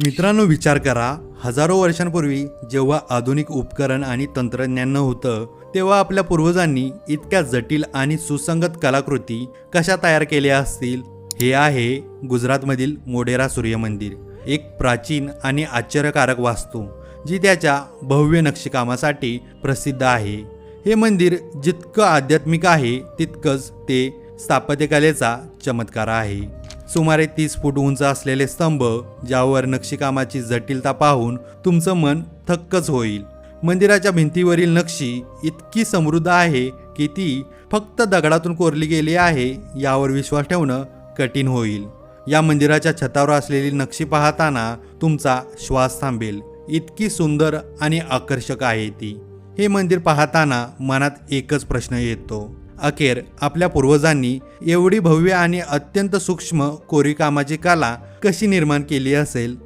मित्रांनो, विचार करा, हजारो वर्षांपूर्वी जेव्हा आधुनिक उपकरण आणि तंत्रज्ञान नव्हतं, तेव्हा आपल्या पूर्वजांनी इतक्या जटिल आणि सुसंगत कलाकृती कशा तयार केल्या असतील. हे आहे गुजरातमधील मोढेरा सूर्य मंदिर, एक प्राचीन आणि आश्चर्यकारक वास्तू जी त्याच्या भव्य नक्षीकामासाठी प्रसिद्ध आहे. हे मंदिर जितकं आध्यात्मिक आहे तितकंच ते स्थापत्यकलेचा चमत्कार आहे. सुमारे 30 फूट उंच असलेले स्तंभ, ज्यावर नक्षीकामाची जटिलता पाहून तुमचं मन थक्कच होईल. मंदिराच्या भिंतीवरील नक्षी इतकी समृद्ध आहे की ती फक्त दगडातून कोरली गेली आहे यावर विश्वास ठेवणं कठीण होईल. या मंदिराच्या छतावर असलेली नक्षी पाहताना तुमचा श्वास थांबेल, इतकी सुंदर आणि आकर्षक आहे ती. हे मंदिर पाहताना मनात एकच प्रश्न येतो, अखेर आपल्या पूर्वजांनी एवढी भव्य आणि अत्यंत सूक्ष्म कोरीवकामाची कला कशी निर्माण केली असेल.